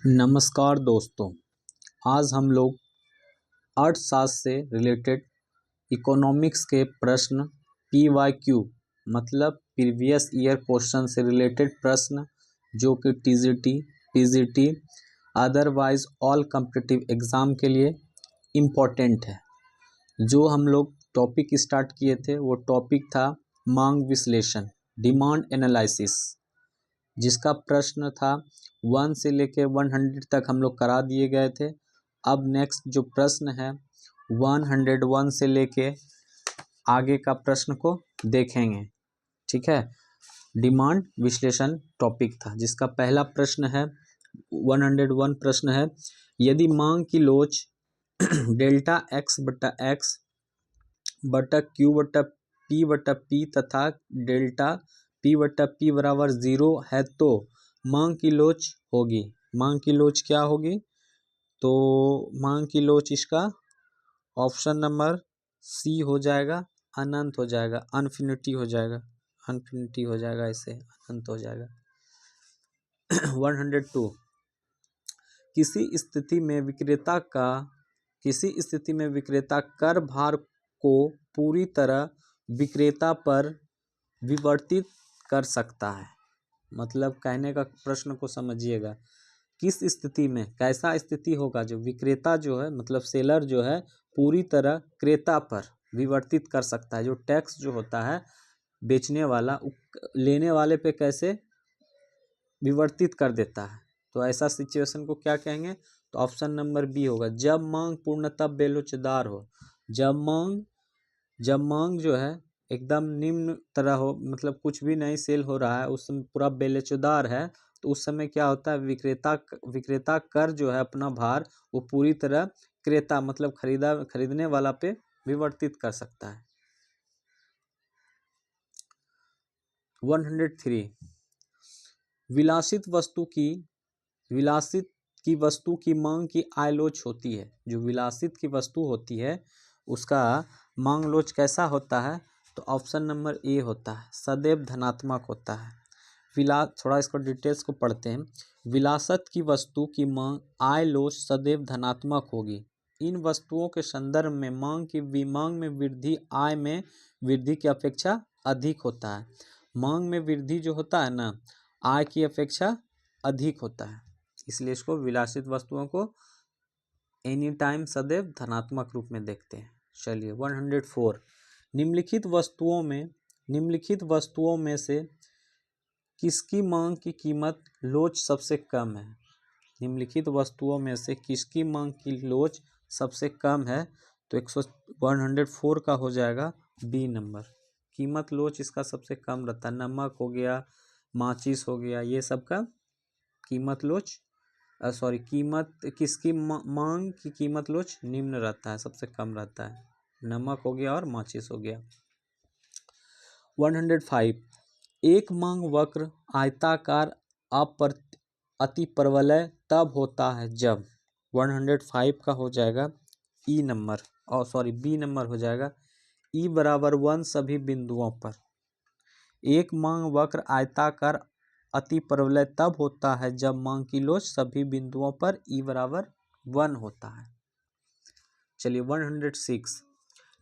नमस्कार दोस्तों, आज हम लोग अर्थशास्त्र से रिलेटेड इकोनॉमिक्स के प्रश्न PYQ मतलब प्रीवियस ईयर क्वेश्चन से रिलेटेड प्रश्न जो कि TGT, PGT otherwise all competitive exam के लिए इम्पोर्टेंट है। जो हम लोग टॉपिक स्टार्ट किए थे वो टॉपिक था मांग विश्लेषण, डिमांड एनालिसिस, जिसका प्रश्न था 1 से लेके 100 तक हम लोग करा दिए गए थे। अब नेक्स्ट जो प्रश्न है 101 से लेके आगे का प्रश्न को देखेंगे। ठीक है, डिमांड विश्लेषण टॉपिक था जिसका पहला प्रश्न है 101 प्रश्न है, यदि मांग की लोच डेल्टा x बटा x बटा q बटा p तथा डेल्टा p बटा p बराबर 0 है तो मांग की लोच होगी। मांग की लोच क्या होगी? तो मांग की लोच इसका ऑप्शन नंबर सी हो जाएगा, अनंत हो जाएगा, अनफिनिटी हो जाएगा, अनफिनिटी हो जाएगा, ऐसे अनंत हो जाएगा। 102 किसी स्थिति में विक्रेता कर भार को पूरी तरह विक्रेता पर विवर्तित कर सकता है। मतलब कहने का प्रश्न को समझिएगा, किस स्थिति में, कैसा स्थिति होगा जो विक्रेता जो है मतलब सेलर जो है पूरी तरह क्रेता पर विवर्तित कर सकता है। जो टैक्स जो होता है बेचने वाला लेने वाले पे कैसे विवर्तित कर देता है, तो ऐसा सिचुएशन को क्या कहेंगे? तो ऑप्शन नंबर बी होगा, जब मांग पूर्णतः बेलोचदार हो। जब मांग जो है एकदम निम्न तरह हो, मतलब कुछ भी नहीं सेल हो रहा है, उस समय पूरा बेलोचदार है, तो उस समय क्या होता है, विक्रेता कर जो है अपना भार वो पूरी तरह क्रेता मतलब खरीदने वाला पे विवर्तित कर सकता है। 103 विलासित की वस्तु की मांग की आय लोच होती है। जो विलासित की वस्तु होती है उसका मांग लोच कैसा होता है? तो ऑप्शन नंबर ए होता है, सदैव धनात्मक होता है। थोड़ा इसको डिटेल्स को पढ़ते हैं। विलासत की वस्तु की मांग आय लोच सदैव धनात्मक होगी। इन वस्तुओं के संदर्भ में मांग में वृद्धि आय में वृद्धि की अपेक्षा अधिक होता है। मांग में वृद्धि जो होता है ना, आय की अपेक्षा अधिक होता है, इसलिए इसको विलासित वस्तुओं को एनी टाइम सदैव धनात्मक रूप में देखते हैं। चलिए 104 निम्नलिखित वस्तुओं में से किसकी मांग की कीमत लोच सबसे कम है? निम्नलिखित वस्तुओं में से किसकी मांग की लोच सबसे कम है? तो 104 का हो जाएगा बी नंबर, कीमत लोच इसका सबसे कम रहता है। नमक हो गया, माचिस हो गया, ये सब का कीमत लोच किसकी मांग की कीमत लोच निम्न रहता है, सबसे कम रहता है। नमक हो गया और माचिस हो गया। 105 एक मांग वक्र आयताकार अतिपरवलय तब होता है जब 105 का हो जाएगा बी नंबर हो जाएगा ई बराबर 1 सभी बिंदुओं पर। एक मांग वक्र आयताकार अतिपरवलय तब होता है जब मांग की लोच सभी बिंदुओं पर ई बराबर 1 होता है। चलिए 106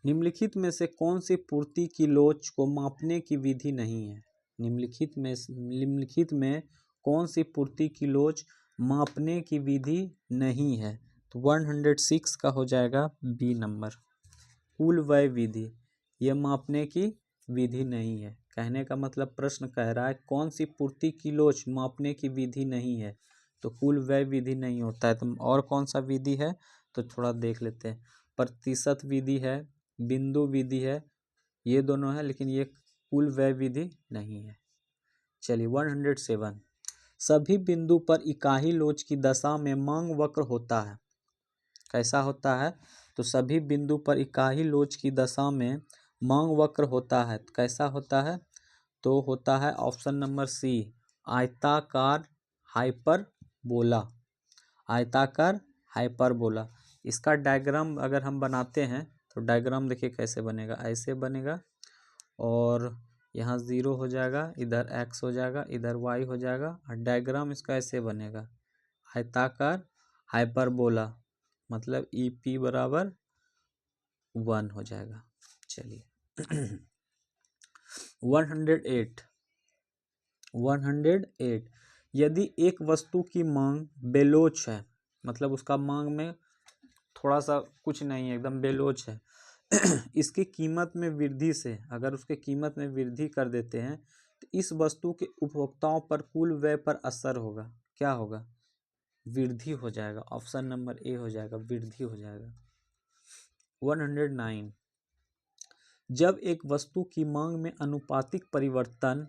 निम्नलिखित में से कौन सी पूर्ति की लोच को मापने की विधि नहीं है? निम्नलिखित में कौन सी पूर्ति की लोच मापने की विधि नहीं है? तो 106 का हो जाएगा बी नंबर, कुल व्यय विधि, यह मापने की विधि नहीं है। कहने का मतलब प्रश्न कह रहा है कौन सी पूर्ति की लोच मापने की विधि नहीं है, तो कुल व्यय विधि नहीं होता है। तो और कौन सा विधि है तो थोड़ा देख लेते हैं। प्रतिशत विधि है, बिंदु विधि है, ये दोनों है, लेकिन ये कुल व्यय विधि नहीं है। चलिए 107 सभी बिंदु पर इकाई लोच की दशा में मांग वक्र होता है। कैसा होता है? तो सभी बिंदु पर इकाई लोच की दशा में मांग वक्र होता है। कैसा होता है? तो होता है ऑप्शन नंबर सी, आयताकार हाइपरबोला। आयताकार हाइपरबोला। इसका डायग्राम अगर हम बनाते हैं तो डायग्राम देखिए कैसे बनेगा, ऐसे बनेगा और यहाँ 0 हो जाएगा, इधर x हो जाएगा, इधर y हो जाएगा, और डायग्राम इसका ऐसे बनेगा, आयताकार हाइपरबोला, मतलब ई पी बराबर 1 हो जाएगा। चलिए 108 यदि एक वस्तु की मांग बेलोच है, मतलब उसका मांग में थोड़ा सा कुछ नहीं है, एकदम बेलोच है इसकी कीमत में वृद्धि से, अगर उसके कीमत में वृद्धि कर देते हैं तो इस वस्तु के उपभोक्ताओं पर कुल व्यय पर असर होगा। क्या होगा? वृद्धि हो जाएगा। ऑप्शन नंबर ए हो जाएगा, वृद्धि हो जाएगा। 109 जब एक वस्तु की मांग में अनुपातिक परिवर्तन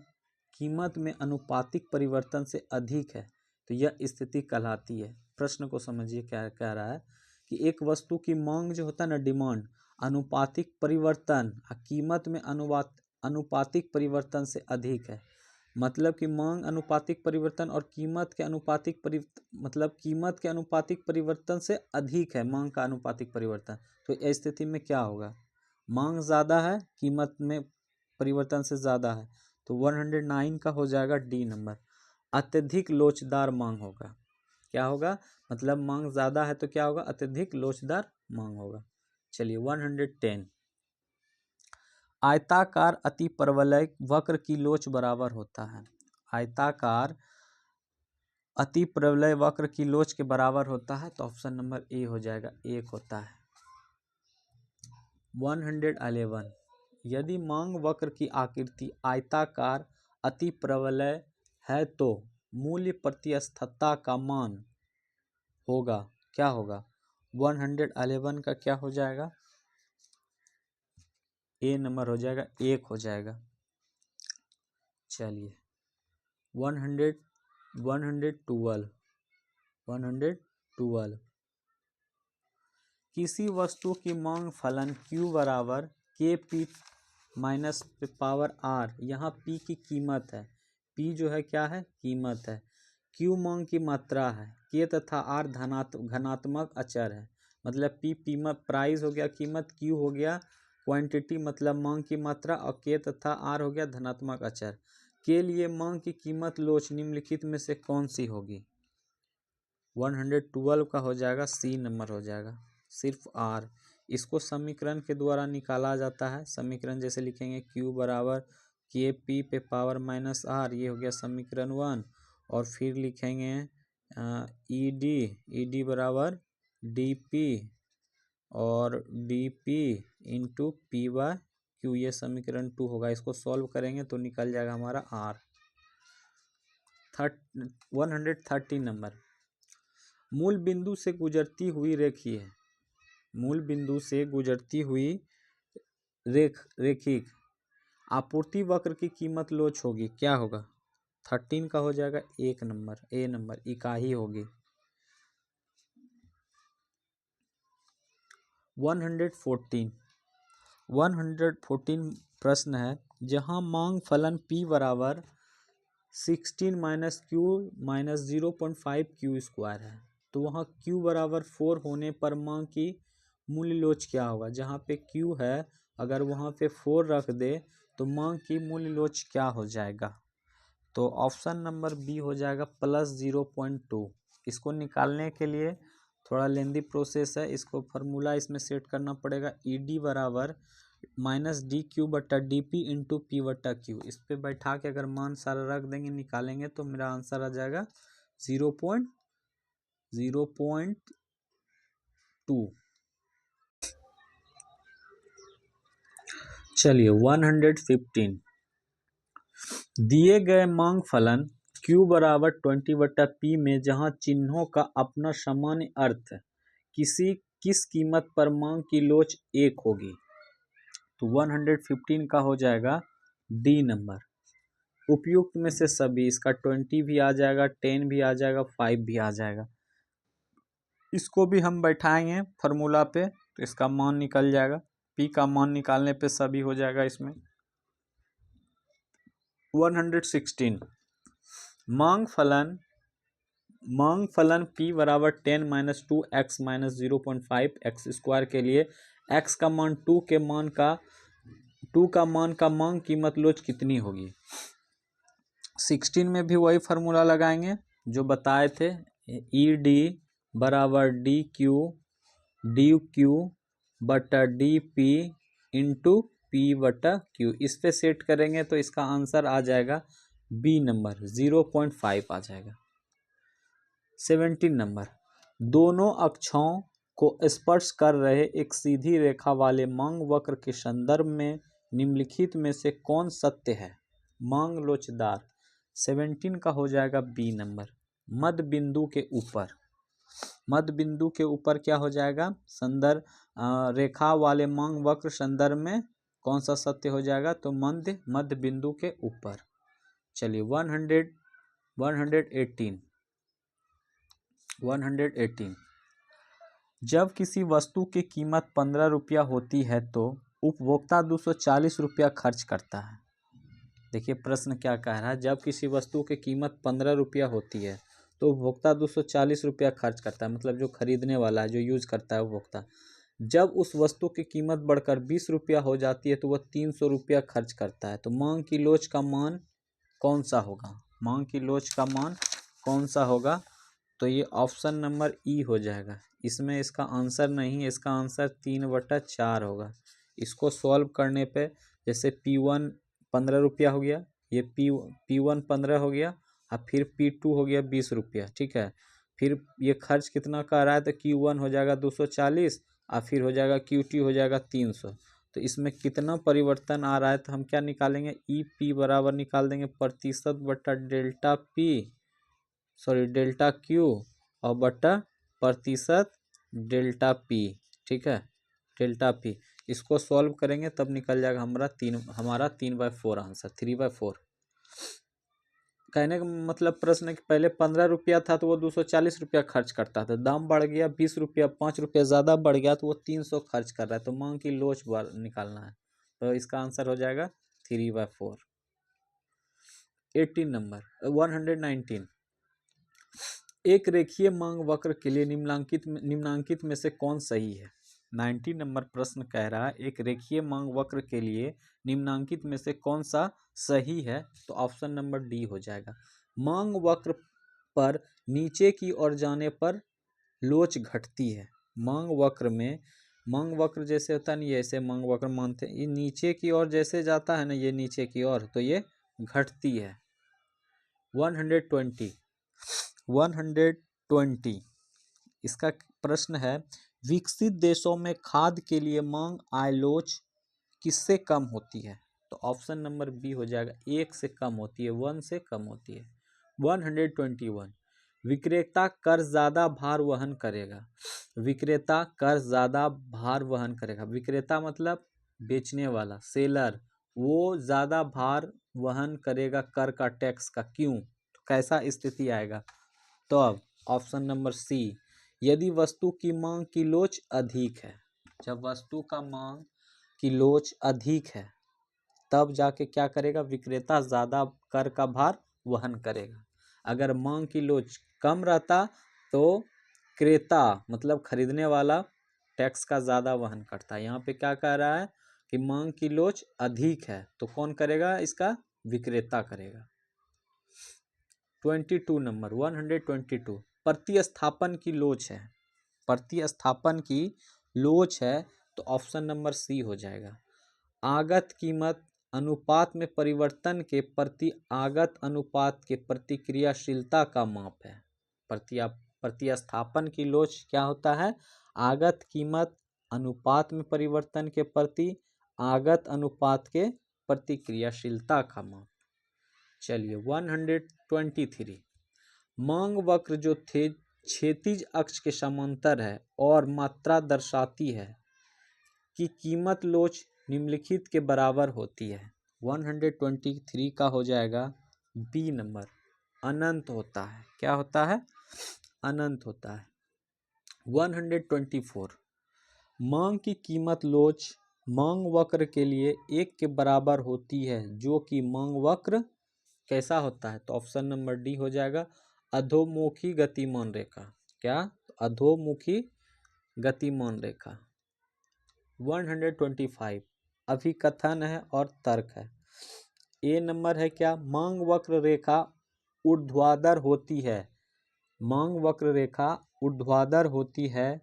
कीमत में अनुपातिक परिवर्तन से अधिक है तो यह स्थिति कहलाती है। प्रश्न को समझिए, क्या कह रहा है कि एक वस्तु की मांग जो होता है ना, डिमांड, अनुपातिक परिवर्तन कीमत में अनुपातिक परिवर्तन से अधिक है। मतलब कि मांग अनुपातिक परिवर्तन और कीमत के अनुपातिक मतलब कीमत के अनुपातिक परिवर्तन से अधिक है मांग का अनुपातिक परिवर्तन। तो इस स्थिति में क्या होगा? मांग ज़्यादा है, कीमत में परिवर्तन से ज़्यादा है, तो 109 का हो जाएगा डी नंबर। अत्यधिक लोचदार मांग होगा। क्या होगा? मतलब मांग ज़्यादा है तो क्या होगा? अत्यधिक लोचदार मांग होगा। चलिए 110 आयताकार अतिपरवलय वक्र की लोच बराबर होता है। आयताकार अतिपरवलय वक्र की लोच के बराबर होता है, तो ऑप्शन नंबर ए हो जाएगा, 1 होता है। 111 यदि मांग वक्र की आकृति आयताकार अतिपरवलय है तो मूल्य प्रतिस्थता का मान होगा। क्या होगा? 111 का क्या हो जाएगा? ए नंबर हो जाएगा, 1 हो जाएगा। चलिए 112 किसी वस्तु की मांग फलन Q बराबर के पी माइनस पावर आर, यहाँ P की कीमत है। P जो है क्या है? कीमत है। Q मांग की मात्रा है, K तथा R घनात्मक अचर है। मतलब P प्राइस हो गया कीमत, Q हो गया क्वांटिटी मतलब मांग की मात्रा, और K तथा R हो गया धनात्मक अचर। के लिए मांग की कीमत लोच निम्नलिखित में से कौन सी होगी? 112 का हो जाएगा, सी नंबर हो जाएगा, सिर्फ R। इसको समीकरण के द्वारा निकाला जाता है। समीकरण जैसे लिखेंगे Q बराबर के पी पे पावर माइनस आर, ये हो गया समीकरण 1। और फिर लिखेंगे ई डी बराबर डी पी और D P into P by Q, ये समीकरण 2 होगा। इसको सॉल्व करेंगे तो निकल जाएगा हमारा R। 113 नंबर मूल बिंदु से गुजरती हुई रेखीय, मूल बिंदु से गुजरती हुई रेखिक आपूर्ति वक्र की कीमत लोच होगी। क्या होगा? 13 का हो जाएगा, 1 नंबर, ए नंबर, इकाई होगी। 114 प्रश्न है, जहां मांग फलन P बराबर 16 minus Q minus 0.5 Q square है, तो वहाँ Q बराबर 4 होने पर मांग की मूल्य लोच क्या होगा? जहाँ पे Q है अगर वहाँ पे 4 रख दे तो मांग की मूल्य लोच क्या हो जाएगा? तो ऑप्शन नंबर बी हो जाएगा, प्लस 0.2। इसको निकालने के लिए थोड़ा लेंदी प्रोसेस है। इसको फार्मूला इसमें सेट करना पड़ेगा। ई डी बराबर माइनस डी क्यू बट्टा डी पी इंटू पी बट्टा क्यू। इस पर बैठा के अगर मान सारा रख देंगे, निकालेंगे, तो मेरा आंसर आ जाएगा 0.2। चलिए 115 दिए गए मांग फलन Q बराबर 20/P में जहां चिन्हों का अपना सामान्य अर्थ किस कीमत पर मांग की लोच 1 होगी, तो 115 का हो जाएगा डी नंबर। उपयुक्त में से सभी, इसका 20 भी आ जाएगा, 10 भी आ जाएगा, 5 भी आ जाएगा। इसको भी हम बैठाएंगे फार्मूला पे तो इसका मान निकल जाएगा। P का मान निकालने पे सभी हो जाएगा इसमें। 116 मांग फलन P बराबर 10 minus 2x minus 0.5 x square के लिए x का मान 2 का मान का मांग कीमत लोच कितनी होगी? 16 में भी वही फार्मूला लगाएंगे जो बताए थे, ई डी बराबर डी क्यू बटा डी पी इंटू पी बटा क्यू। इस पे सेट करेंगे तो इसका आंसर आ जाएगा बी नंबर 0.5 आ जाएगा। 17 नंबर, दोनों अक्षों को स्पर्श कर रहे एक सीधी रेखा वाले मांग वक्र के संदर्भ में निम्नलिखित में से कौन सत्य है? मांग लोचदार। 17 का हो जाएगा बी नंबर। मध्य बिंदु के ऊपर, मध्य बिंदु के ऊपर क्या हो जाएगा? संदर्भ रेखा वाले मांग वक्र संदर्भ में कौन सा सत्य हो जाएगा? तो मध्य बिंदु के ऊपर। चलिए 118 जब किसी वस्तु की कीमत 15 रुपया होती है तो उपभोक्ता 240 रुपया खर्च करता है। देखिए प्रश्न क्या कह रहा है, जब किसी वस्तु की कीमत 15 रुपया होती है तो उपभोक्ता 240 रुपया खर्च करता है, मतलब जो खरीदने वाला है, जो यूज करता है उपभोक्ता। जब उस वस्तु की कीमत बढ़कर 20 रुपया हो जाती है तो वह 300 रुपया खर्च करता है। तो मांग की लोच का मान कौन सा होगा? मांग की लोच का मान कौन सा होगा? तो ये ऑप्शन नंबर ई हो जाएगा। इसमें इसका आंसर नहीं, इसका आंसर 3/4 होगा। इसको सॉल्व करने पे जैसे P1 15 रुपया हो गया, ये P1 15 हो गया, और फिर P2 हो गया 20 रुपया, ठीक है। फिर ये खर्च कितना का रहा है तो Q1 हो जाएगा 240, और फिर हो जाएगा Q2 हो जाएगा 300। तो इसमें कितना परिवर्तन आ रहा है तो हम क्या निकालेंगे? ई पी बराबर निकाल देंगे प्रतिशत बटा delta P, sorry delta Q, और बटा प्रतिशत डेल्टा पी, ठीक है, डेल्टा पी। इसको सॉल्व करेंगे तब निकल जाएगा हमारा 3/4 आंसर, 3/4। कहने का मतलब प्रश्न है कि पहले 15 रुपया था तो वो 240 रुपया खर्च करता था, दाम बढ़ गया 20 रुपया, 5 रुपया ज़्यादा बढ़ गया तो वो 300 खर्च कर रहा है। तो मांग की लोच निकालना है, तो इसका आंसर हो जाएगा 3/4। 18 नंबर 119, एक रेखीय मांग वक्र के लिए निम्नांकित में से कौन सही है? 19 नंबर प्रश्न कह रहा है एक रेखीय मांग वक्र के लिए निम्नांकित में से कौन सा सही है? तो ऑप्शन नंबर डी हो जाएगा। मांग वक्र पर नीचे की ओर जाने पर लोच घटती है। मांग वक्र में, मांग वक्र जैसे होता है नहीं, ऐसे मांग वक्र मानते हैं, ये नीचे की ओर जैसे जाता है ना, ये नीचे की ओर, तो ये घटती है। 120 इसका प्रश्न है, विकसित देशों में खाद्य के लिए मांग आयलोच किससे कम होती है? तो ऑप्शन नंबर बी हो जाएगा, 1 से कम होती है, 1 से कम होती है। 121, विक्रेता कर ज्यादा भार वहन करेगा। विक्रेता कर ज्यादा भार वहन करेगा। विक्रेता मतलब बेचने वाला, सेलर, वो ज्यादा भार वहन करेगा कर का, टैक्स का। क्यों? तो कैसा स्थिति आएगा? तो अब ऑप्शन नंबर सी, यदि वस्तु की मांग की लोच अधिक है। जब वस्तु का मांग की लोच अधिक है तब जाके क्या करेगा? विक्रेता ज्यादा कर का भार वहन करेगा। अगर मांग की लोच कम रहता तो क्रेता मतलब खरीदने वाला टैक्स का ज्यादा वहन करता है। यहाँ पे क्या कह रहा है कि मांग की लोच अधिक है तो कौन करेगा? इसका विक्रेता करेगा। 22 नंबर 122, प्रतिस्थापन की लोच है। प्रतिस्थापन की लोच है तो ऑप्शन नंबर सी हो जाएगा। आगत कीमत अनुपात में परिवर्तन के प्रति आगत अनुपात के प्रतिक्रियाशीलता का माप है। प्रतिस्थापन की लोच क्या होता है? आगत कीमत अनुपात में परिवर्तन के प्रति आगत अनुपात के प्रतिक्रियाशीलता का माप। चलिए 123, मांग वक्र जो थे क्षैतिज अक्ष के समांतर है और मात्रा दर्शाती है कि कीमत लोच निम्नलिखित के बराबर होती है। 123 का हो जाएगा बी नंबर, अनंत होता है। क्या होता है? अनंत होता है। 124, मांग की कीमत लोच मांग वक्र के लिए 1 के बराबर होती है, जो कि मांग वक्र कैसा होता है? तो ऑप्शन नंबर डी हो जाएगा, अधोमुखी गतिमान रेखा। क्या? अधोमुखी गतिमान रेखा। 125, अभिकथन है और तर्क है। ए नंबर है क्या? मांग वक्र रेखा ऊर्ध्वाधर होती है मांग वक्र रेखा ऊर्ध्वाधर होती है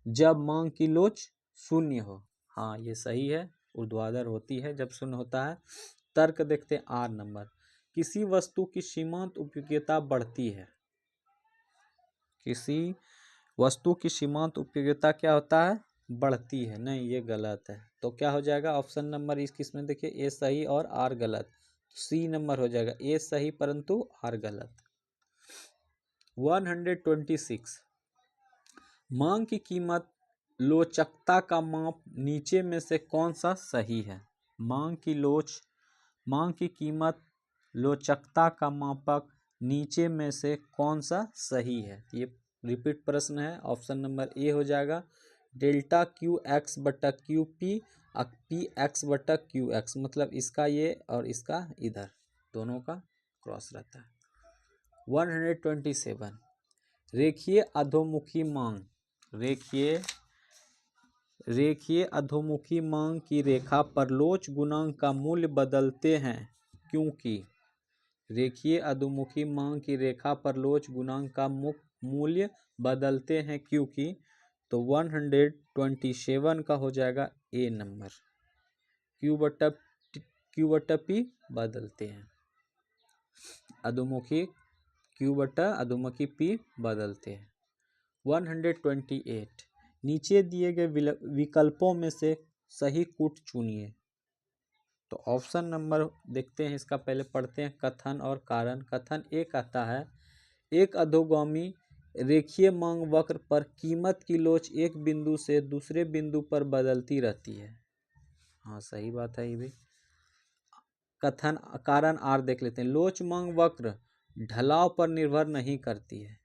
जब मांग की लोच शून्य हो। हाँ ये सही है, ऊर्ध्वाधर होती है जब शून्य होता है। तर्क देखते हैं 8 नंबर। किसी वस्तु की सीमांत उपयोगिता बढ़ती है। किसी वस्तु की सीमांत उपयोगिता क्या होता है? बढ़ती है। नहीं ये गलत है, तो क्या हो जाएगा ऑप्शन नंबर इस किस में देखिए, ए सही और आर गलत। सी नंबर हो जाएगा, ए सही परंतु आर गलत। 126 मांग की कीमत लोचकता का माप नीचे में से कौन सा सही है? मांग की कीमत लोचकता का मापक नीचे में से कौन सा सही है? ये रिपीट प्रश्न है। ऑप्शन नंबर ए हो जाएगा डेल्टा क्यू एक्स बटा क्यू पी पी एक्स बटा क्यू एक्स, मतलब इसका ये और इसका इधर दोनों का क्रॉस रहता है। 127 रेखीय अधोमुखी मांग। रेखीय अधोमुखी मांग की रेखा पर लोच गुणांक का मूल्य बदलते हैं क्योंकि रेखीय अधोमुखी मांग की रेखा पर लोच गुणांक का मूल्य बदलते हैं क्योंकि, तो 127 का हो जाएगा ए नंबर, क्यू बटा पी बदलते हैं, अधोमुखी क्यू बटा अधोमुखी पी बदलते हैं। 128 नीचे दिए गए विकल्पों में से सही कूट चुनिए। तो ऑप्शन नंबर देखते हैं इसका, पहले पढ़ते हैं कथन और कारण। कथन एक आता है, एक अधोगामी रेखीय मांग वक्र पर कीमत की लोच एक बिंदु से दूसरे बिंदु पर बदलती रहती है। हाँ सही बात है ये भी। कथन कारण आर देख लेते हैं, लोच मांग वक्र ढलाव पर निर्भर नहीं करती है।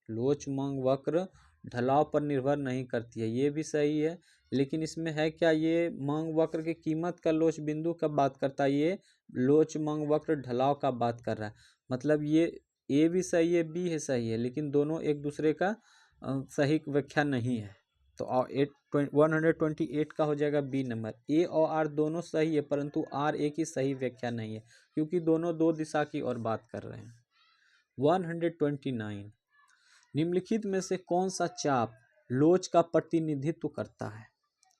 लोच मांग वक्र ढलाव पर निर्भर नहीं करती है, ये भी सही है। लेकिन इसमें है क्या, ये मांग वक्र की कीमत का लोच बिंदु का बात करता है, ये लोच मांग वक्र ढलाव का बात कर रहा है। मतलब ये ए भी सही है बी है सही है, लेकिन दोनों एक दूसरे का सही व्याख्या नहीं है। तो 128 का हो जाएगा बी नंबर। ए और आर दोनों सही है परंतु आर ए की सही व्याख्या नहीं है क्योंकि दोनों दो दिशा की ओर बात कर रहे हैं। 129 निम्नलिखित में से कौन सा चाप लोच का प्रतिनिधित्व करता है?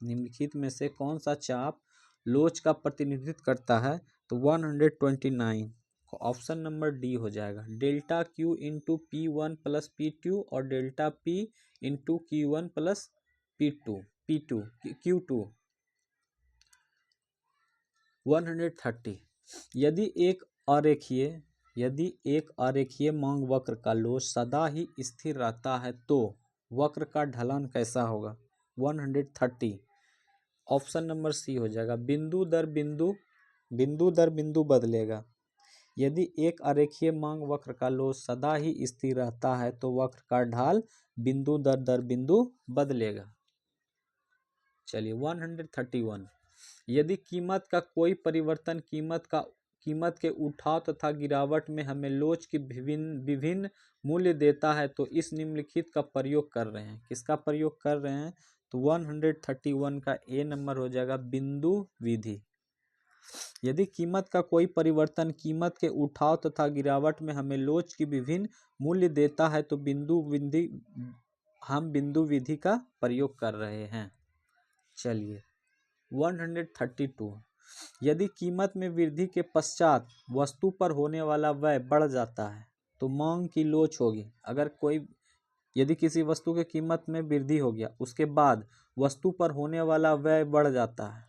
निम्नलिखित में से कौन सा चाप लोच का प्रतिनिधित्व करता है? तो 129 ऑप्शन नंबर डी हो जाएगा, delta Q into P one plus P two और delta P into Q one plus P two Q two. 130 यदि एक अरेखीय मांग वक्र का लोच सदा ही स्थिर रहता है तो वक्र का ढलान कैसा होगा? 130 ऑप्शन नंबर सी हो जाएगा, बिंदु दर बिंदु बदलेगा। यदि एक अरेखीय मांग वक्र का लोच सदा ही स्थिर रहता है तो वक्र का ढाल बिंदु दर बिंदु बदलेगा। चलिए 131 यदि कीमत का कोई परिवर्तन कीमत के उठाव तथा गिरावट में हमें लोच की विभिन्न मूल्य देता है तो इस निम्नलिखित का प्रयोग कर रहे हैं। किसका प्रयोग कर रहे हैं? तो 131 का ए नंबर हो जाएगा, बिंदु विधि। यदि कीमत का कोई परिवर्तन कीमत के उठाव तथा गिरावट में हमें लोच की विभिन्न मूल्य देता है तो हम बिंदु विधि का प्रयोग कर रहे हैं। चलिए 132 यदि कीमत में वृद्धि के पश्चात वस्तु पर होने वाला व्यय बढ़ जाता है तो मांग की लोच होगी। यदि किसी वस्तु की कीमत में वृद्धि हो गया उसके बाद वस्तु पर होने वाला व्यय बढ़ जाता है,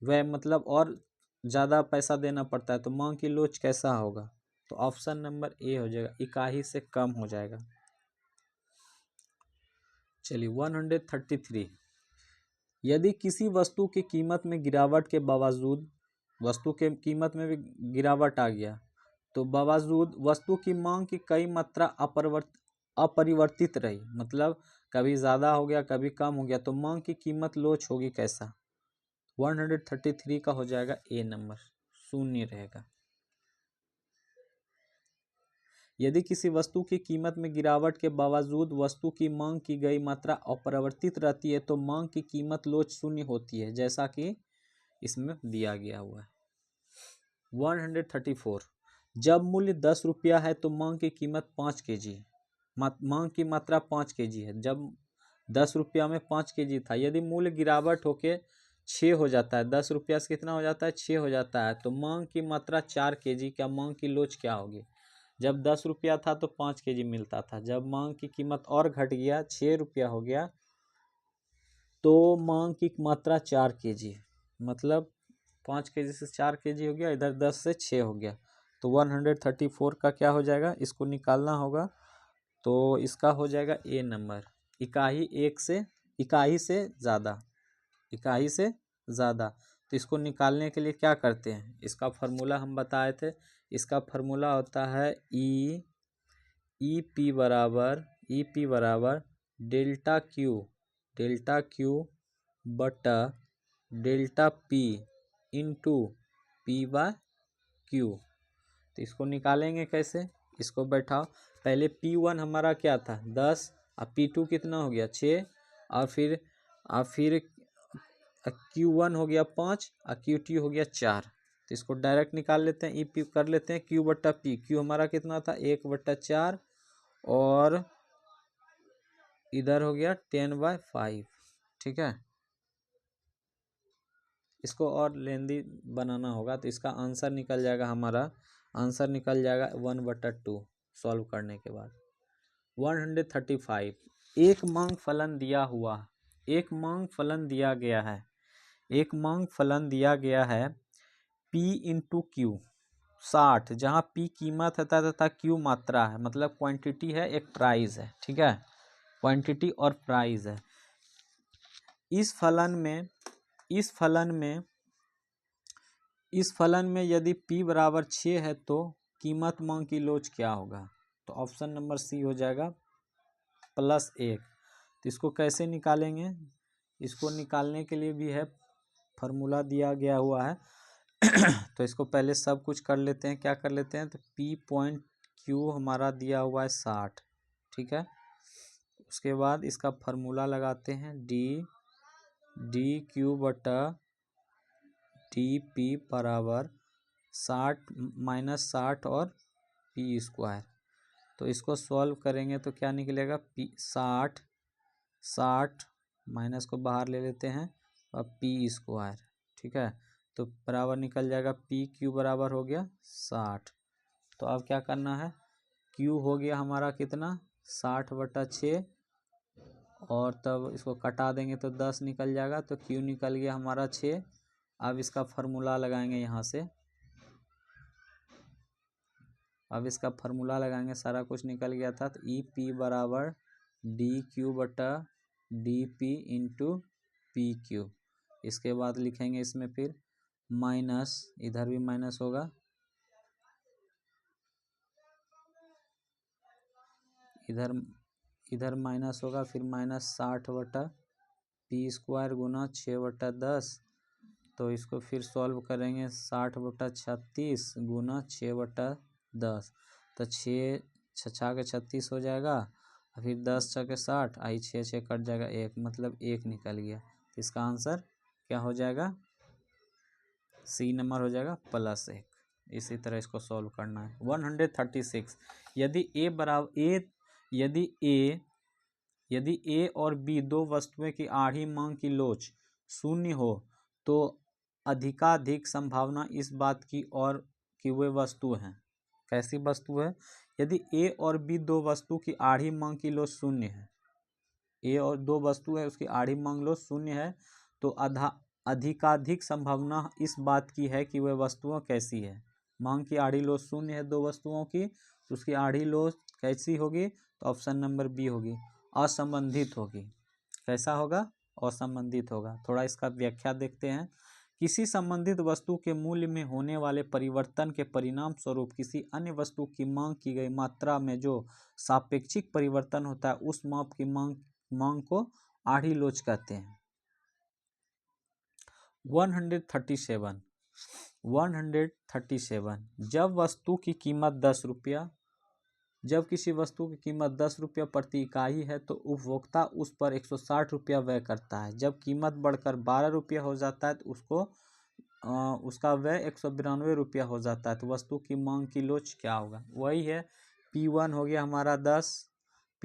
व्यय मतलब और ज़्यादा पैसा देना पड़ता है, तो मांग की लोच कैसा होगा? तो ऑप्शन नंबर ए हो जाएगा, इकाई से कम हो जाएगा। चलिए 133 यदि किसी वस्तु की कीमत में गिरावट के बावजूद वस्तु के कीमत में भी गिरावट आ गया तो बावजूद वस्तु की मांग की कई मात्रा अपरिवर्तित रही, मतलब कभी ज़्यादा हो गया कभी कम हो गया, तो मांग की कीमत लोच होगी कैसा? 133 का हो जाएगा ए नंबर, शून्य रहेगा। यदि किसी वस्तु की कीमत में गिरावट के बावजूद वस्तु की मांग की गई मात्रा अपरिवर्तित रहती है तो मांग की कीमत लोच शून्य होती है, जैसा कि इसमें दिया गया हुआ है। 134 जब मूल्य 10 रुपया है तो मांग की कीमत 5 kg मांग की मात्रा 5 kg है, जब 10 रुपया में 5 kg था, यदि मूल्य गिरावट होके 6 हो जाता है, 10 रुपया से कितना हो जाता है 6 हो जाता है, तो मांग की मात्रा 4 kg, क्या मांग की लोच क्या होगी? जब 10 रुपया था तो 5 kg मिलता था, जब मांग की कीमत और घट गया 6 रुपया हो गया तो मांग की मात्रा 4 kg, मतलब 5 kg से 4 kg हो गया, इधर 10 से 6 हो गया, तो 134 का क्या हो जाएगा, इसको निकालना होगा, तो इसका हो जाएगा ए नंबर, इकाई से ज़्यादा, इकाई से ज़्यादा। तो इसको निकालने के लिए क्या करते हैं, इसका फार्मूला हम बताए थे, इसका फार्मूला होता है ई पी बराबर डेल्टा क्यू बटा delta P into P by Q. तो इसको निकालेंगे कैसे, इसको बैठाओ, पहले P1 हमारा क्या था 10, और P2 कितना हो गया 6, और फिर Q1 हो गया 5 और Q2 हो गया 4। तो इसको डायरेक्ट निकाल लेते हैं, ई पी कर लेते हैं, Q बट्टा पी, Q हमारा कितना था 1/4, और इधर हो गया 10/5, ठीक है। इसको और लेंदी बनाना होगा, तो इसका आंसर निकल जाएगा, हमारा आंसर निकल जाएगा 1/2 सॉल्व करने के बाद। 135, एक मांग फलन दिया हुआ, एक मांग फलन दिया गया है, एक मांग फलन दिया गया है P इंटू क्यू 60, जहाँ P कीमत है तथा Q मात्रा है, मतलब क्वांटिटी है, एक प्राइस है, ठीक है, क्वांटिटी और प्राइस है। इस फलन में यदि P बराबर 6 है तो कीमत मांग की लोच क्या होगा, तो ऑप्शन नंबर सी हो जाएगा +1। तो इसको कैसे निकालेंगे, इसको निकालने के लिए भी है फार्मूला दिया गया हुआ है तो इसको पहले सब कुछ कर लेते हैं, क्या कर लेते हैं, तो P पॉइंट Q हमारा दिया हुआ है 60, ठीक है। उसके बाद इसका फार्मूला लगाते हैं, डी क्यू बटा डी पी बराबर 60 और पी स्क्वायर। तो इसको सॉल्व करेंगे तो क्या निकलेगा, पी 60 माइनस को बाहर ले लेते हैं और पी स्क्वायर, ठीक है, तो बराबर निकल जाएगा पी क्यू बराबर हो गया 60। तो अब क्या करना है, क्यू हो गया हमारा कितना 60/6, और तब इसको कटा देंगे तो 10 निकल जाएगा, तो क्यू निकल गया हमारा 6। अब इसका फार्मूला लगाएंगे यहाँ से, अब इसका फार्मूला लगाएंगे, सारा कुछ निकल गया था, तो ई पी बराबर डी क्यू बटा D P into P Q. इसके बाद लिखेंगे इसमें फिर माइनस, इधर भी माइनस होगा, इधर माइनस होगा, फिर -60/पी स्क्वायर गुना 6/10। तो इसको फिर सॉल्व करेंगे, 60/36 गुना 6/10, तो 6 छः के 36 हो जाएगा, फिर 10 6 के 60, आई 6 कट जाएगा 1, मतलब 1 निकल गया। तो इसका आंसर क्या हो जाएगा, सी नंबर हो जाएगा +1। इसी तरह इसको सॉल्व करना है। 136, यदि ए और बी दो वस्तुएं की आधी मांग की लोच 0 हो तो अधिकाधिक संभावना इस बात की और कि वे वस्तु हैं। कैसी वस्तु है, यदि ए और बी दो वस्तु की आधी मांग की लोच 0 है, ए और दो वस्तु है उसकी आधी मांग लोच 0 है, तो अधिकाधिक संभावना इस बात की है कि वह वस्तुएं कैसी है। मांग की आधी लोच 0 है दो वस्तुओं की, तो उसकी आधी लोच कैसी होगी, तो ऑप्शन नंबर बी होगी, असंबंधित होगी। कैसा होगा, असंबंधित होगा। थोड़ा इसका व्याख्या देखते हैं। किसी संबंधित वस्तु के मूल्य में होने वाले परिवर्तन के परिणाम स्वरूप किसी अन्य वस्तु की मांग की गई मात्रा में जो सापेक्षिक परिवर्तन होता है उस माप की मांग को आधी लोच कहते हैं। 137 जब वस्तु की कीमत 10 रुपया, जब किसी वस्तु की कीमत 10 रुपया प्रति इकाई है तो उपभोक्ता उस पर 160 रुपया व्यय करता है। जब कीमत बढ़कर 12 रुपया हो जाता है तो उसका व्यय 192 रुपया हो जाता है। तो वस्तु की मांग की लोच क्या होगा, वही है P1 हो गया हमारा 10,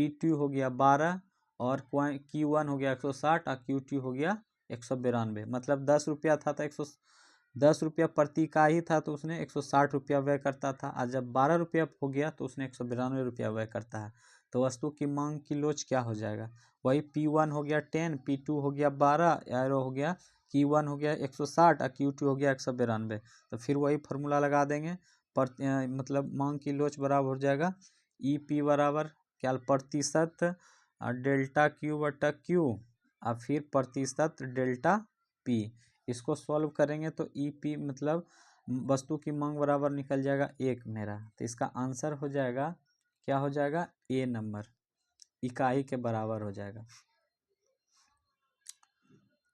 P2 हो गया 12 और Q1 हो गया 160 और Q2 हो गया 192। मतलब 10 रुपया था तो 110 रुपया प्रति इकाई था तो उसने 160 रुपया व्यय करता था, और जब 12 रुपया हो गया तो उसने 192 रुपया व्यय करता है। तो वस्तु की मांग की लोच क्या हो जाएगा? वही P1 हो गया 10, P2 हो गया 12, एरो हो गया Q1 हो गया 160 और Q2 हो गया 192। तो फिर वही फार्मूला लगा देंगे, मतलब मांग की लोच बराबर हो जाएगा EP बराबर क्या, प्रतिशत डेल्टा Q बटा Q और फिर प्रतिशत डेल्टा P। इसको सॉल्व करेंगे तो EP मतलब वस्तु की मांग बराबर निकल जाएगा 1 मेरा। तो इसका आंसर हो जाएगा, क्या हो जाएगा, A नंबर, इकाई के बराबर हो जाएगा।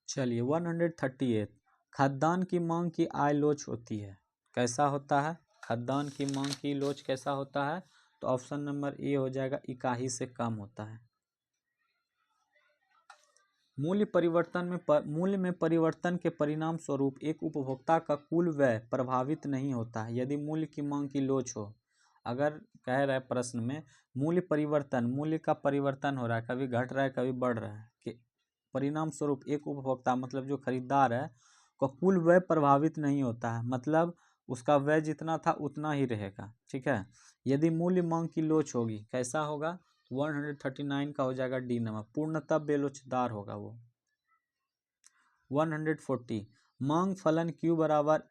चलिए 138, खाद्यान्न की मांग की आय लोच होती है, कैसा होता है? खाद्यान्न की मांग की लोच कैसा होता है? तो ऑप्शन नंबर ए हो जाएगा, इकाई से कम होता है। मूल्य में परिवर्तन के परिणाम स्वरूप एक उपभोक्ता का कुल व्यय प्रभावित नहीं होता है यदि मूल्य की मांग की लोच हो। अगर कह रहा है प्रश्न में मूल्य का परिवर्तन हो रहा है, कभी घट रहा है कभी बढ़ रहा है, कि परिणाम स्वरूप एक उपभोक्ता मतलब जो खरीदार है का कुल व्यय प्रभावित नहीं होता है, मतलब उसका व्यय जितना था उतना ही रहेगा। ठीक है, यदि मूल्य मांग की लोच होगी, कैसा होगा? 139 का हो जाएगा डी नंबर, पूर्णतः बेलोचदार होगा वो। 140, मांग फलन Q बराबर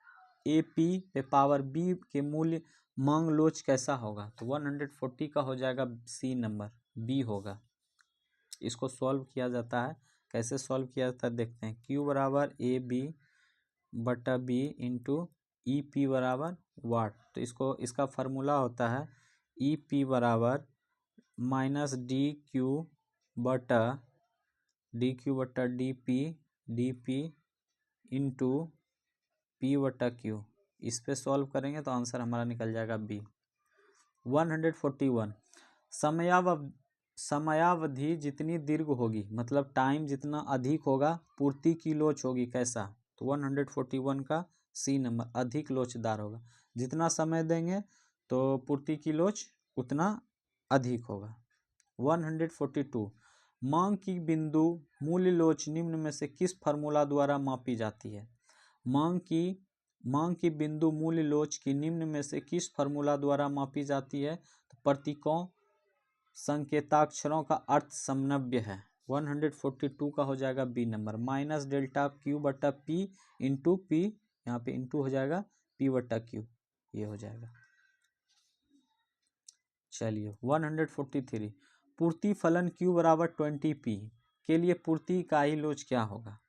AP पे पावर B के मूल्य मांग लोच कैसा होगा? तो 140 का हो जाएगा C नंबर, B होगा। इसको सॉल्व किया जाता है, कैसे सॉल्व किया जाता है देखते हैं। Q बराबर AB बटा B इंटू EP बराबर वाट। तो इसका फार्मूला होता है EP बराबर माइनस DQ बटा DP इंटू P बटा Q। इस पे सॉल्व करेंगे तो आंसर हमारा निकल जाएगा B। 141, समयावधि जितनी दीर्घ होगी, मतलब टाइम जितना अधिक होगा, पूर्ति की लोच होगी, कैसा? तो 141 का C नंबर, अधिक लोचदार होगा। जितना समय देंगे तो पूर्ति की लोच उतना अधिक होगा। 142, मांग की बिंदु मूल्य लोच निम्न में से किस फार्मूला द्वारा मापी जाती है? मांग की बिंदु मूल्य लोच की निम्न में से किस फार्मूला द्वारा मापी जाती है? तो प्रतीकों संकेताक्षरों का अर्थ समन्वय है। 142 का हो जाएगा B number, minus delta Q बटा P इंटू P, यहाँ पे इंटू हो जाएगा P बटा Q, ये हो जाएगा। चलिए 143, पूर्ति फलन Q बराबर 20P के लिए पूर्ति इकाई लोच क्या होगा?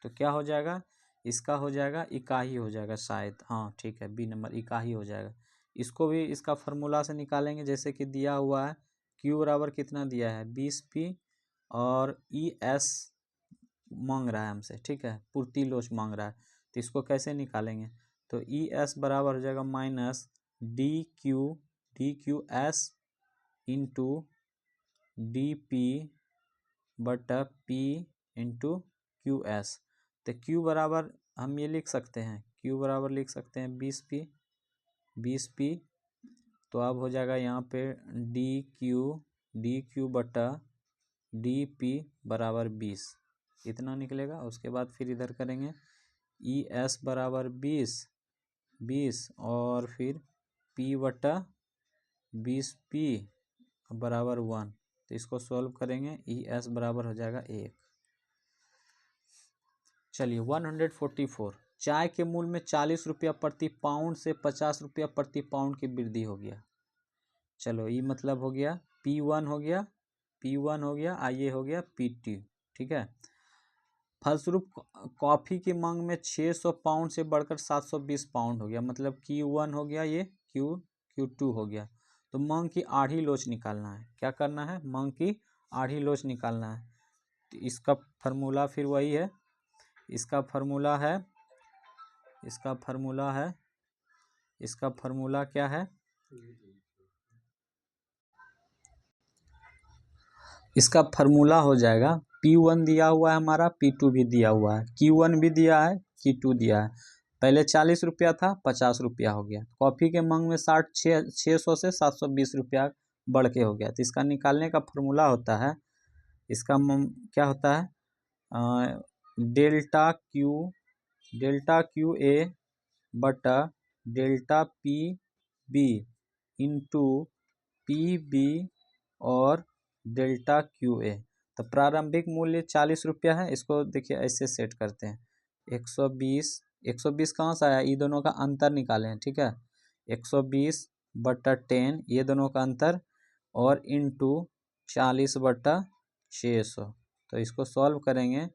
तो क्या हो जाएगा? इसका हो जाएगा इकाई हो जाएगा शायद, हाँ ठीक है, B नंबर इकाई हो जाएगा। इसको भी इसका फार्मूला से निकालेंगे, जैसे कि दिया हुआ है Q बराबर कितना दिया है 20P और ES मांग रहा है हमसे, ठीक है, पूर्ति लोच मांग रहा है। तो इसको कैसे निकालेंगे? तो ES बराबर हो जाएगा माइनस DQS इंटू DP बटा P इंटू QS। तो Q बराबर हम ये लिख सकते हैं, Q बराबर लिख सकते हैं 20P। तो अब हो जाएगा यहाँ पे DQ बटा DP बराबर 20, इतना निकलेगा। उसके बाद फिर इधर करेंगे ES बराबर 20 और फिर P बटा 20P बराबर 1। तो इसको सॉल्व करेंगे, ES बराबर हो जाएगा 1। चलिए 144, चाय के मूल्य में 40 रुपया प्रति पाउंड से 50 रुपया प्रति पाउंड की वृद्धि हो गया। चलो ये मतलब हो गया P1 हो गया, ये हो गया P2, ठीक है। फलस्वरूप कॉफ़ी की मांग में 600 पाउंड से बढ़कर 720 पाउंड हो गया, मतलब Q1 हो गया, ये Q2 हो गया। तो मांग की आधी लोच निकालना है, क्या करना है? मांग की आधी लोच निकालना है। तो इसका फार्मूला फिर वही है, इसका फार्मूला क्या है? इसका फार्मूला हो जाएगा P1 दिया हुआ है हमारा, P2 भी दिया हुआ है, Q1 भी दिया है, Q2 दिया है। पहले 40 रुपया था, 50 रुपया हो गया। कॉफ़ी के मांग में 600 से 720 रुपया बढ़ के हो गया। तो इसका निकालने का फॉर्मूला होता है, इसका क्या होता है, डेल्टा क्यू ए बटा delta P B into P B और डेल्टा क्यू ए। तो प्रारंभिक मूल्य 40 रुपया है, इसको देखिए ऐसे सेट करते हैं, 120 कहाँ से आया, ये दोनों का अंतर निकालें, ठीक है, 120 बटा 10 ये दोनों का अंतर और इंटू 40 बटा 600। तो इसको सॉल्व करेंगे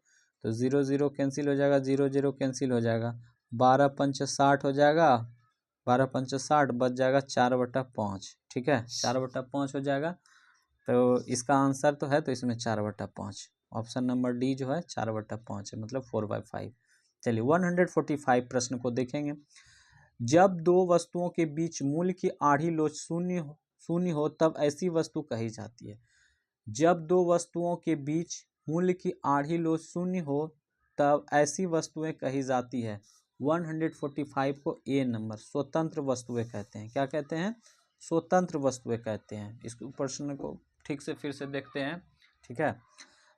तो 0 0 कैंसिल हो जाएगा, 0 0 कैंसिल हो जाएगा, 12 पंच 60 हो जाएगा, 12 पंच 60 बच जाएगा 4/5, ठीक है, 4/5 हो जाएगा। तो इसका आंसर तो है, तो इसमें 4/5, ऑप्शन नंबर डी जो है 4/5 है, मतलब 4/5। चलिए 145 प्रश्न को देखेंगे। जब दो वस्तुओं के बीच मूल्य की आधी लोच शून्य हो तब ऐसी वस्तु कही जाती है। जब दो वस्तुओं के बीच मूल्य की आधी लोच शून्य हो तब ऐसी वस्तुएं कही जाती है। 145 को ए नंबर स्वतंत्र वस्तुएं कहते हैं। क्या कहते हैं? स्वतंत्र वस्तुएं कहते हैं। इस प्रश्न को ठीक से फिर से देखते हैं, ठीक है।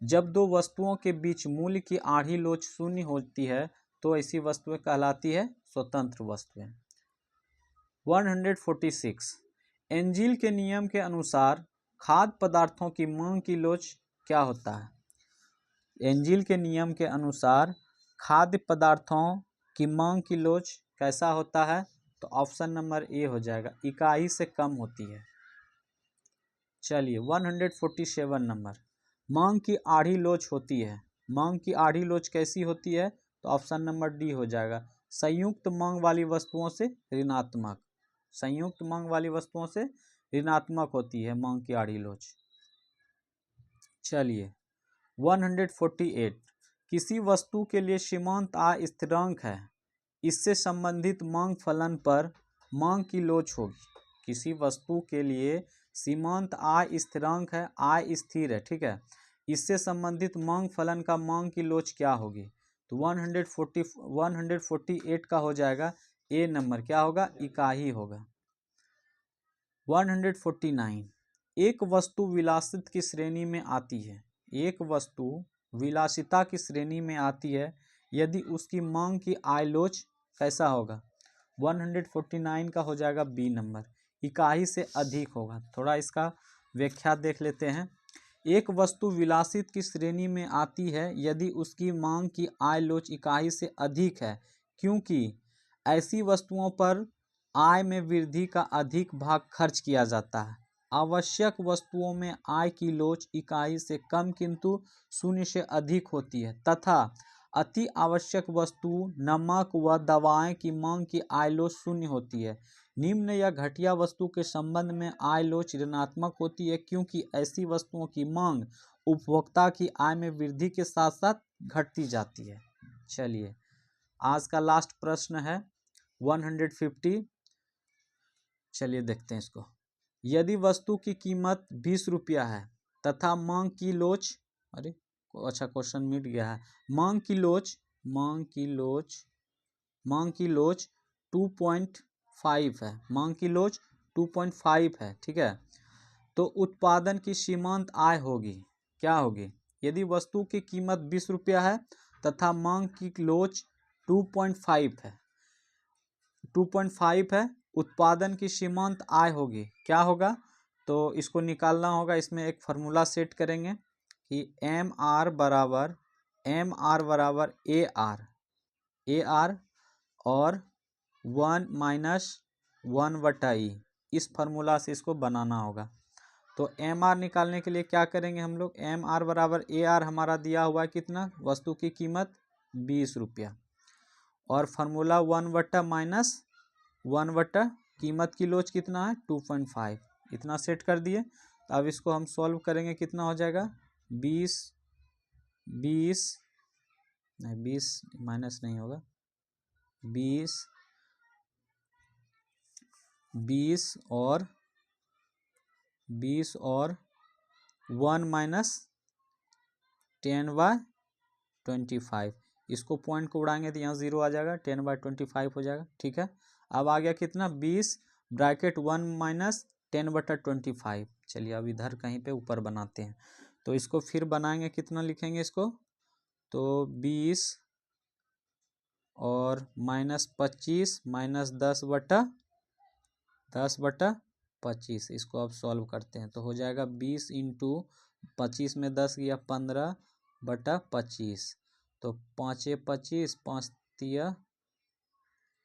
जब दो वस्तुओं के बीच मूल्य की आधी लोच शून्य होती है तो ऐसी वस्तुएं कहलाती है स्वतंत्र वस्तुएं। 146 एंजिल के नियम के अनुसार खाद्य पदार्थों की मांग की लोच क्या होता है? एंजिल के नियम के अनुसार खाद्य पदार्थों की मांग की लोच कैसा होता है? तो ऑप्शन नंबर ए हो जाएगा, इकाई से कम होती है। चलिए 147 नंबर, मांग की आधी लोच होती है। मांग की आधी लोच कैसी होती है? तो ऑप्शन नंबर डी हो जाएगा, संयुक्त मांग वाली वस्तुओं से ऋणात्मक। संयुक्त मांग वाली वस्तुओं से ऋणात्मक होती है मांग की आधी लोच। चलिए 148 किसी वस्तु के लिए सीमांत आय स्थिरांक है, इससे संबंधित मांग फलन पर मांग की लोच होगी। किसी वस्तु के लिए सीमांत आय स्थिरांक है, आय स्थिर है, ठीक है, इससे संबंधित मांग फलन का मांग की लोच क्या होगी? तो 148 का हो जाएगा ए नंबर, क्या होगा? इकाई होगा। 149 एक वस्तु विलासिता की श्रेणी में आती है। एक वस्तु विलासिता की श्रेणी में आती है यदि उसकी मांग की आय लोच कैसा होगा? 149 का हो जाएगा बी नंबर, इकाई से अधिक होगा। थोड़ा इसका व्याख्या देख लेते हैं। एक वस्तु विलासिता की श्रेणी में आती है यदि उसकी मांग की आय लोच इकाई से अधिक है, क्योंकि ऐसी वस्तुओं पर आय में वृद्धि का अधिक भाग खर्च किया जाता है। आवश्यक वस्तुओं में आय की लोच इकाई से कम किंतु शून्य से अधिक होती है तथा अति आवश्यक वस्तु नमक व दवाएं की मांग की आय लोच शून्य होती है। निम्न या घटिया वस्तु के संबंध में आय लोच ऋणात्मक होती है क्योंकि ऐसी वस्तुओं की मांग उपभोक्ता की आय में वृद्धि के साथ साथ घटती जाती है। चलिए आज का लास्ट प्रश्न है 150। चलिए देखते हैं इसको। यदि वस्तु की कीमत 20 रुपया है तथा मांग की लोच, अरे अच्छा क्वेश्चन मिट गया है, मांग की लोच 2.5 है, मांग की लोच 2.5 है, ठीक है, तो उत्पादन की सीमांत आय होगी, क्या होगी? यदि वस्तु की कीमत 20 रुपया है तथा मांग की लोच 2.5 है, उत्पादन की सीमांत आय होगी, क्या होगा? तो इसको निकालना होगा। इसमें एक फार्मूला सेट करेंगे कि एम आर बराबर ए आर और 1 माइनस 1/E, इस फार्मूला से इसको बनाना होगा। तो एम आर निकालने के लिए क्या करेंगे हम लोग? एम आर बराबर ए आर हमारा दिया हुआ है कितना? वस्तु की कीमत 20 रुपया और फार्मूला 1/- कीमत की लोच कितना है? 2.5, इतना सेट कर दिए। तो अब इसको हम सॉल्व करेंगे, कितना हो जाएगा? 20 माइनस नहीं होगा, 20 और 1 माइनस 10/25, इसको पॉइंट को उड़ाएंगे तो यहाँ 0 आ जाएगा, 10/25 हो जाएगा, ठीक है। अब आ गया कितना? 20 ब्रैकेट 1 माइनस 10/25, चलिए अब इधर कहीं पे ऊपर बनाते हैं, तो इसको फिर बनाएंगे, कितना लिखेंगे इसको, तो 20 और -25 -10/10/25, इसको अब सॉल्व करते हैं तो हो जाएगा 20 इंटू 25 में 10 गया 15/25, तो 5 25,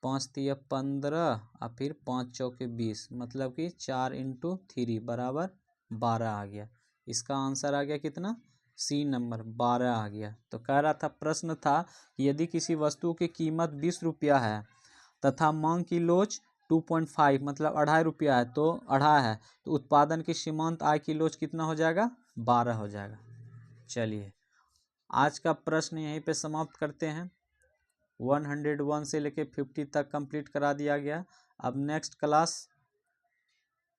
5 तिया 15 और फिर 5 चौके 20, मतलब कि 4 इंटू 3 बराबर 12 आ गया। इसका आंसर आ गया कितना, सी नंबर 12 आ गया। तो कह रहा था, प्रश्न था कि यदि किसी वस्तु की कीमत 20 रुपया है तथा मांग की लोच 2.5 मतलब 2.5 रुपया है, तो 2.5 है, तो उत्पादन की सीमांत आय की लोच कितना हो जाएगा, 12 हो जाएगा। चलिए आज का प्रश्न यहीं पे समाप्त करते हैं। 101 से लेके 50 तक कंप्लीट करा दिया गया। अब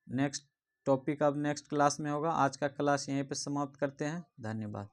नेक्स्ट टॉपिक अब नेक्स्ट क्लास में होगा। आज का क्लास यहीं पे समाप्त करते हैं। धन्यवाद।